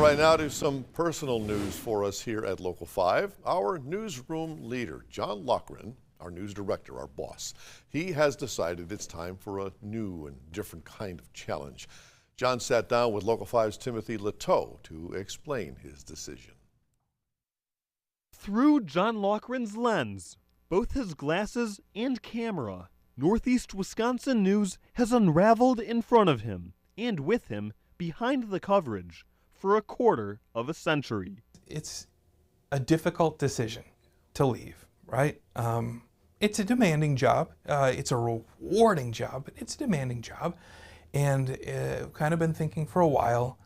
right, now to some personal news for us here at Local 5. Our newsroom leader, John Laughrin, our news director, our boss, he has decided it's time for a new and different kind of challenge. John sat down with Local 5's Timothy Leteau to explain his decision. Through John Laughrin's lens, both his glasses and camera, Northeast Wisconsin news has unraveled in front of him and with him behind the coverage for a quarter of a century. It's a difficult decision to leave, right? It's a demanding job. It's a rewarding job, but it's a demanding job. And kind of been thinking for a while,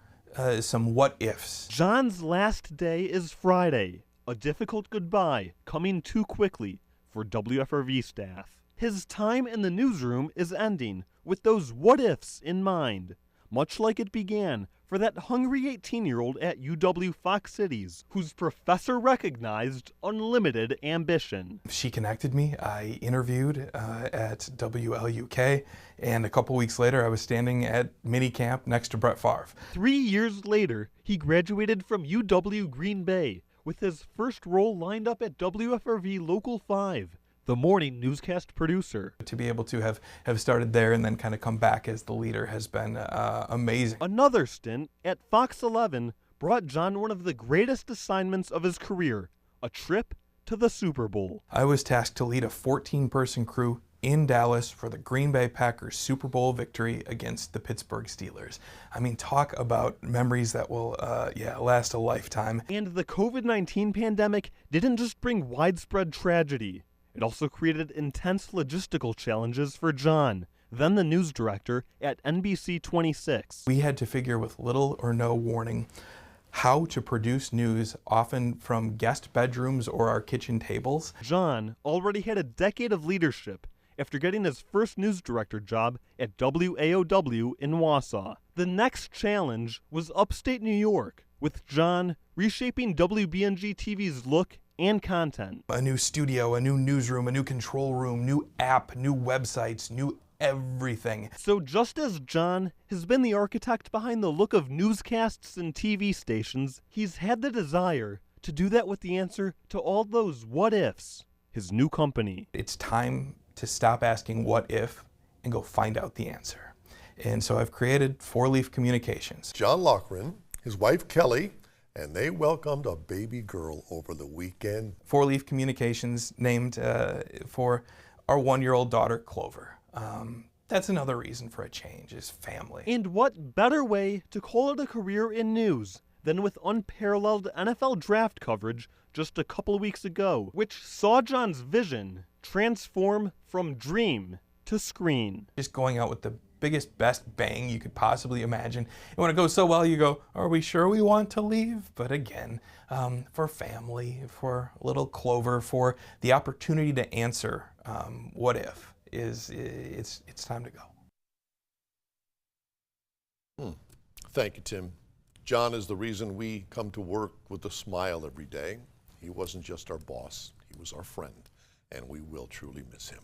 some what ifs. John's last day is Friday, a difficult goodbye coming too quickly for WFRV staff. His time in the newsroom is ending with those what ifs in mind, much like it began for that hungry 18-year-old at UW Fox Cities, whose professor recognized unlimited ambition. She connected me. I interviewed at WLUK, and a couple weeks later I was standing at minicamp next to Brett Favre. 3 years later, he graduated from UW Green Bay with his first role lined up at WFRV Local 5. The morning newscast producer. To be able to have started there and then kind of come back as the leader has been amazing. Another stint at Fox 11 brought John one of the greatest assignments of his career, a trip to the Super Bowl. I was tasked to lead a 14-person crew in Dallas for the Green Bay Packers Super Bowl victory against the Pittsburgh Steelers. I mean, talk about memories that will last a lifetime. And the COVID-19 pandemic didn't just bring widespread tragedy. It also created intense logistical challenges for John, then the news director at NBC 26. We had to figure with little or no warning how to produce news, often from guest bedrooms or our kitchen tables. John already had a decade of leadership after getting his first news director job at WAOW in Wausau. The next challenge was upstate New York, with John reshaping WBNG TV's look and content. A new studio, a new newsroom, a new control room, new app, new websites, new everything. So just as John has been the architect behind the look of newscasts and TV stations, he's had the desire to do that with the answer to all those what ifs, his new company. It's time to stop asking what if and go find out the answer. And so I've created Four Leaf Communications. John Laughrin, his wife Kelly, and they welcomed a baby girl over the weekend. Four Leaf Communications, named for our one-year-old daughter, Clover. That's another reason for a change, is family. And what better way to call it a career in news than with unparalleled NFL draft coverage just a couple of weeks ago, which saw John's vision transform from dream to screen. Just going out with the biggest, best bang you could possibly imagine. And when it goes so well, you go, are we sure we want to leave? But again, for family, for little Clover, for the opportunity to answer what if, it's time to go. Thank you, Tim. John is the reason we come to work with a smile every day. He wasn't just our boss, he was our friend, and we will truly miss him.